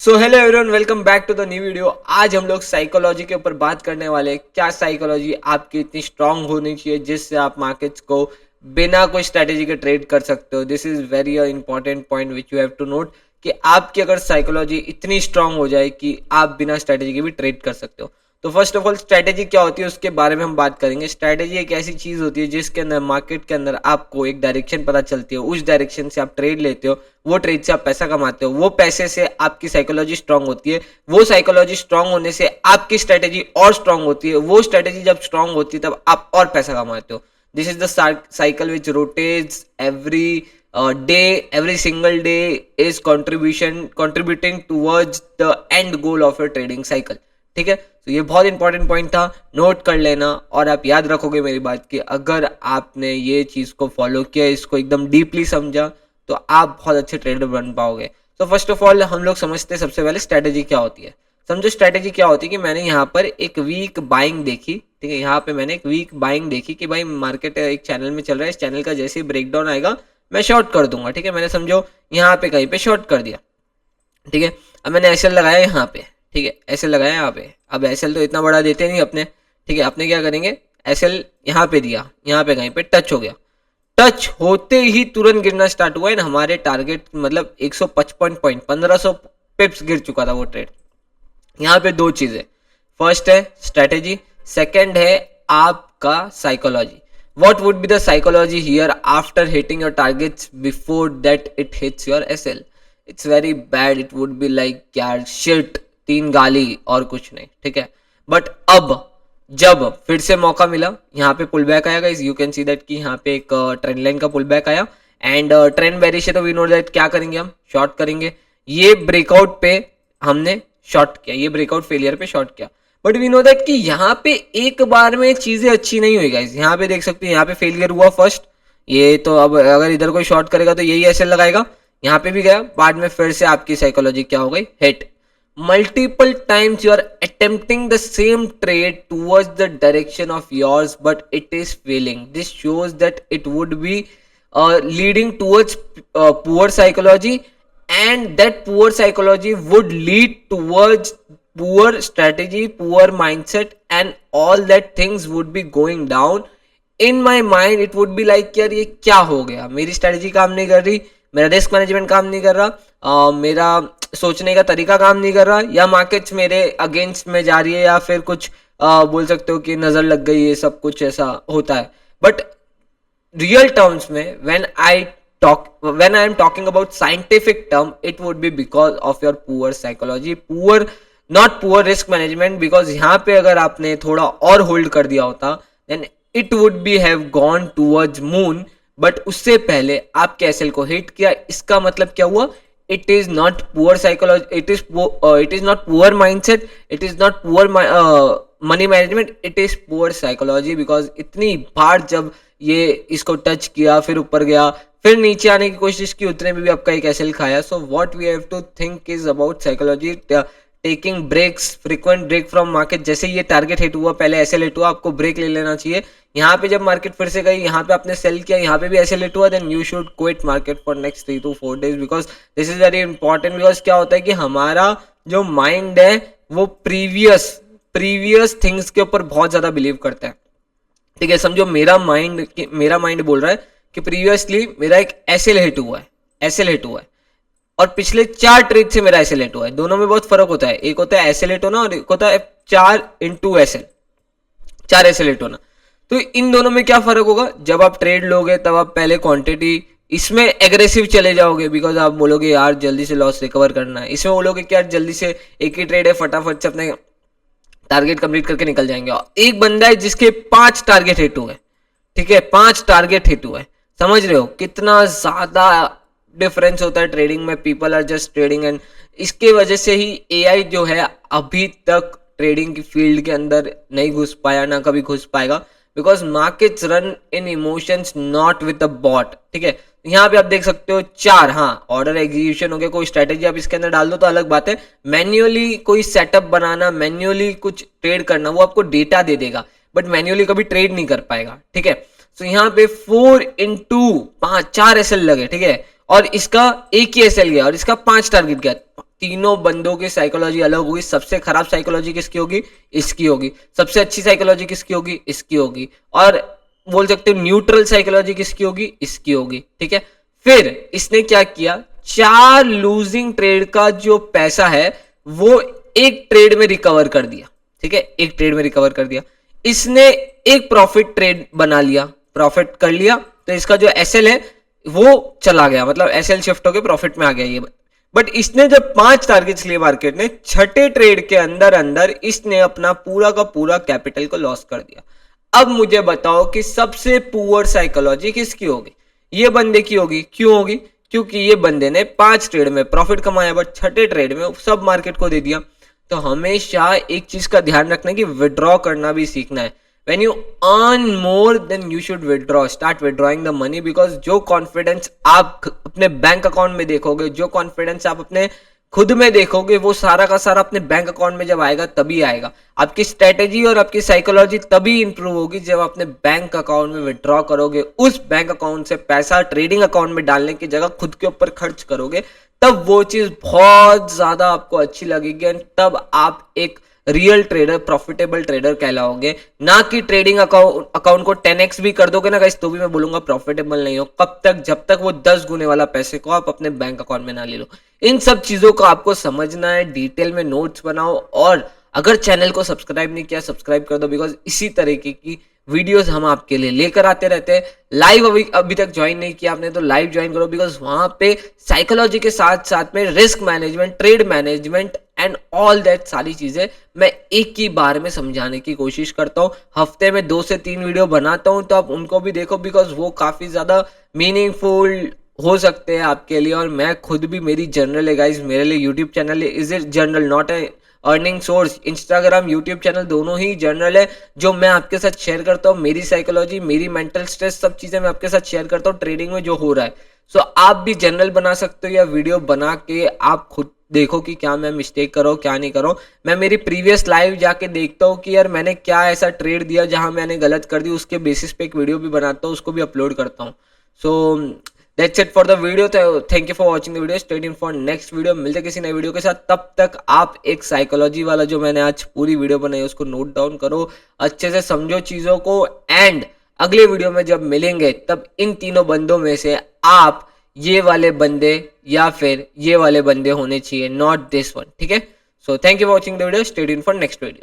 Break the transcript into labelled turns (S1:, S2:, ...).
S1: So hello everyone, welcome back to the new video. आज हम लोग साइकोलॉजी के ऊपर बात करने वाले हैं। क्या साइकोलॉजी आपकी इतनी स्ट्रांग होनी चाहिए जिससे आप मार्केट्स को बिना कोई स्ट्रेटेजी के ट्रेड कर सकते हो। This is very important point which you have to note कि आपकी अगर साइकोलॉजी इतनी स्ट्रांग हो जाए कि आप बिना स्ट्रेटेजी के भी ट्रेड कर सकते हो। तो फर्स्ट ऑफ ऑल स्ट्रेटेजी क्या होती है उसके बारे में हम बात करेंगे। स्ट्रेटेजी एक ऐसी चीज होती है जिसके अंदर मार्केट के अंदर आपको एक डायरेक्शन पता चलती है, उस डायरेक्शन से आप ट्रेड लेते हो, वो ट्रेड से आप पैसा कमाते हो, वो पैसे से आपकी साइकोलॉजी स्ट्रांग होती है, वो साइकोलॉजी स्ट्रांग होने से आपकी स्ट्रेटेजी और स्ट्रांग होती है, वो स्ट्रेटेजी जब स्ट्रांग होती है तब आप और पैसा कमाते हो। This is the cycle which rotates every day, every single day is contributing towards the end goal of your trading cycle। ठीक है, तो ये बहुत इंपॉर्टेंट पॉइंट था, नोट कर लेना और आप याद रखोगे मेरी बात की। अगर आपने ये चीज को फॉलो किया, इसको एकदम डीपली समझा, तो आप बहुत अच्छे ट्रेडर बन पाओगे। तो फर्स्ट ऑफ ऑल हम लोग समझते हैं सबसे पहले स्ट्रेटेजी क्या होती है। समझो स्ट्रेटेजी क्या होती है कि मैंने यहाँ पर एक वीक बाइंग देखी। ठीक है, यहाँ पे मैंने एक वीक बाइंग देखी कि भाई मार्केट एक चैनल में चल रहा है, इस चैनल का जैसे ही ब्रेकडाउन आएगा मैं शॉर्ट कर दूंगा। ठीक है, मैंने समझो यहाँ पे कहीं पे शॉर्ट कर दिया। ठीक है, अब मैंने एसएल लगाया यहाँ पे। ठीक है, एसएल लगाया यहाँ पे। अब एसएल तो इतना बड़ा देते नहीं अपने। ठीक है, अपने क्या करेंगे, एसएल यहाँ पे दिया, यहाँ पे कहीं पे टच हो गया। टच होते ही तुरंत गिरना स्टार्ट हुआ है। हमारे टारगेट मतलब 155 पॉइंट 1500 पिप्स गिर चुका था वो ट्रेड। यहाँ पे दो चीजें, फर्स्ट है स्ट्रेटेजी, सेकंड है आपका psychology. What would be the psychology here after hitting your targets before that it hits your SL? It's very bad. It would be like यार shit, 3 गाली और कुछ नहीं। ठीक है, बट अब जब फिर से मौका मिला, यहाँ पे पुल बैक आया guys, you can see that कि यहाँ पे एक ट्रेंड लाइन का पुल बैक आया एंड ट्रेंड बेरिश है, तो वी नो दैट क्या करेंगे, हम शॉर्ट करेंगे। ये ब्रेकआउट पे हमने शॉर्ट किया, ये ब्रेकआउट फेलियर पे शॉर्ट किया, बट वी नो दैट कि यहाँ पे एक बार में चीजें अच्छी नहीं हुई गाइस। यहाँ पे देख सकते हैं, यहाँ पे फेलियर हुआ फर्स्ट, ये तो अब अगर इधर कोई शॉर्ट करेगा तो यही ऐसे लगाएगा। यहाँ पे भी गया, बाद में फिर से आपकी साइकोलॉजी क्या हो गई, hit. multiple times you are attempting the same trade towards the direction of yours but it is failing. This shows that it would be leading towards poor psychology, and that poor psychology would lead towards poor strategy, poor mindset, and all that things would be going down. In my mind it would be like यार ये क्या हो गया, मेरी strategy काम नहीं कर रही, मेरा रिस्क मैनेजमेंट काम नहीं कर रहा, मेरा सोचने का तरीका काम नहीं कर रहा, या मार्केट्स मेरे अगेंस्ट में जा रही है, या फिर कुछ बोल सकते हो कि नजर लग गई है, सब कुछ ऐसा होता है। बट रियल टर्म्स में when I am talking about scientific term, it would B because of your poor psychology, poor not poor risk management. Because यहाँ पे अगर आपने थोड़ा और होल्ड कर दिया होता then it would be have gone towards moon, but उससे पहले आपके एसएल को हिट किया। इसका मतलब क्या हुआ, it is not poor psychology, it is not poor mindset, it is not poor money management, it is poor psychology। because इतनी बार जब ये इसको टच किया, फिर ऊपर गया, फिर नीचे आने की कोशिश की, उतने में भी आपका एक एसएल खाया। So what we have to think is about psychology, taking breaks, frequent break from market. जैसे ये टारगेट हिट हुआ, पहले एसएल हिट हुआ, आपको ब्रेक ले लेना चाहिए। यहाँ पे जब मार्केट फिर से गई, यहाँ पे आपने सेल किया, यहाँ पे भी एसएल हिट हुआ, then you should quit market for next 3 to 4 days। Because this is very important. Because क्या होता है कि हमारा जो माइंड है वो प्रीवियस थिंग्स के ऊपर बहुत ज्यादा बिलीव करता है। ठीक है, समझो मेरा माइंड बोल रहा है कि प्रीवियसली मेरा एक एसएल हिट हुआ है और पिछले 4 ट्रेड से मेरा एसएल हिट हुआ है। दोनों में बहुत फर्क होता है, एक होता है एसएल हिट होना और एक होता है 4 into एसएल, 4 एसएल हिट होना। तो इन दोनों में क्या फर्क होगा, जब आप ट्रेड लोगे तब आप पहले क्वांटिटी इसमें एग्रेसिव चले जाओगे, बिकॉज आप बोलोगे यार जल्दी से लॉस रिकवर करना है। इसमें बोलोगे कि यार जल्दी से एक ही ट्रेड है, फटाफट से अपने टारगेट कंप्लीट करके निकल जाएंगे। एक बंदा है जिसके 5 टारगेट हिट हुए, ठीक है, 5 टारगेट हिट हुए। समझ रहे हो कितना ज्यादा डिफरेंस होता है ट्रेडिंग में। People are just trading, and इसके वजह से ही एआई जो है अभी तक ट्रेडिंग की फील्ड के अंदर नहीं घुस पाया, ना कभी घुस पाएगा। Because markets run in emotions, not with the bot. ठीक है, यहाँ पे आप देख सकते हो 4, हाँ ऑर्डर एग्जीक्यूशन हो गया, कोई स्ट्रेटेजी आप इसके अंदर डाल दो तो अलग बात है। मैन्युअली कोई सेटअप बनाना, मैन्युअली कुछ ट्रेड करना, वो आपको डेटा दे देगा, बट मैन्युअली कभी ट्रेड नहीं कर पाएगा। ठीक है, तो यहाँ पे 4 into 5 4 एसएल लगे। ठीक है, और इसका एक ही एसएल गया और इसका 5 टारगेट गया। तीनों बंदों की साइकोलॉजी अलग होगी। सबसे खराब साइकोलॉजी किसकी होगी? इसकी होगी। सबसे अच्छी साइकोलॉजी किसकी होगी? इसकी होगी। और बोल सकते हो न्यूट्रल साइकोलॉजी किसकी होगी? इसकी होगी। ठीक है, फिर इसने क्या किया, 4 लूजिंग ट्रेड का जो पैसा है वो एक ट्रेड में रिकवर कर दिया। ठीक है, एक ट्रेड में रिकवर कर दिया। इसने एक प्रॉफिट ट्रेड बना लिया, प्रॉफिट कर लिया, तो इसका जो एसएल है वो चला गया, मतलब एसएल शिफ्ट होकर प्रॉफिट में आ गया ये। बट इसने जब 5 टारगेट्स लिए मार्केट ने, छठे ट्रेड के अंदर अंदर इसने अपना पूरा का पूरा कैपिटल को लॉस कर दिया। अब मुझे बताओ कि सबसे पुअर साइकोलॉजी किसकी होगी? ये बंदे की होगी। क्यों होगी? क्योंकि ये बंदे ने 5 ट्रेड में प्रॉफिट कमाया, बट छठे ट्रेड में सब मार्केट को दे दिया। तो हमेशा एक चीज का ध्यान रखना कि विड्रॉ करना भी सीखना है। when you earn more then you should withdraw, start withdrawing the money, because जो कॉन्फिडेंस आप अपने बैंक अकाउंट में देखोगे, जो कॉन्फिडेंस आप अपने खुद में देखोगे, वो सारा का सारा अपने बैंक अकाउंट में जब आएगा तभी आएगा। आपकी स्ट्रेटेजी और आपकी साइकोलॉजी तभी इंप्रूव होगी जब अपने बैंक अकाउंट में विड्रॉ करोगे। उस बैंक अकाउंट से पैसा ट्रेडिंग अकाउंट में डालने की जगह खुद के ऊपर खर्च करोगे, तब वो चीज बहुत ज्यादा आपको अच्छी लगेगी एंड तब आप एक रियल ट्रेडर, प्रॉफिटेबल ट्रेडर कहलाओगे। ना कि ट्रेडिंग अकाउंट को 10x भी कर दोगे ना गाइस, तो भी मैं बोलूंगा प्रॉफिटेबल नहीं हो। कब तक? जब तक वो 10 गुने वाला पैसे को आप अपने बैंक अकाउंट में ना ले लो। इन सब चीजों को आपको समझना है, डिटेल में नोट्स बनाओ, और अगर चैनल को सब्सक्राइब नहीं किया सब्सक्राइब कर दो, बिकॉज इसी तरीके की वीडियोस हम आपके लिए लेकर आते रहते हैं। लाइव अभी तक ज्वाइन नहीं किया आपने तो लाइव ज्वाइन करो, बिकॉज वहां पे साइकोलॉजी के साथ साथ में risk management, trade management and all that सारी चीजें मैं एक ही बार में समझाने की कोशिश करता हूँ। हफ्ते में 2 से 3 वीडियो बनाता हूँ, तो आप उनको भी देखो, बिकॉज वो काफी ज्यादा मीनिंगफुल हो सकते हैं आपके लिए। और मैं खुद भी, मेरी जर्नल है गाइज, मेरे लिए YouTube channel is a journal, not a earning source. Instagram, YouTube channel दोनों ही जर्नल है जो मैं आपके साथ शेयर करता हूँ। मेरी साइकोलॉजी, मेरी मेंटल स्ट्रेस, सब चीजें मैं आपके साथ शेयर करता हूँ ट्रेडिंग में जो हो रहा है। सो आप भी जर्नल बना सकते हो या वीडियो बना के आप खुद देखो कि क्या मैं मिस्टेक करो क्या नहीं करो। मैं मेरी प्रीवियस लाइव जाके देखता हूँ कि यार मैंने क्या ऐसा ट्रेड दिया जहां मैंने गलत कर दी, उसके बेसिस पे एक वीडियो भी बनाता हूँ, उसको भी अपलोड करता हूँ। सो That's it for the video. Thank you for watching the video. Stay tuned for next video. मिलते किसी नए वीडियो के साथ। तब तक आप एक साइकोलॉजी वाला जो मैंने आज पूरी वीडियो बनाई उसको नोट डाउन करो, अच्छे से समझो चीजों को, एंड अगले वीडियो में जब मिलेंगे तब इन तीनों बंदों में से आप ये वाले बंदे या फिर ये वाले बंदे होने चाहिए, नॉट दिस वन। ठीक है, so thank you for watching the video. Stay tuned for next video.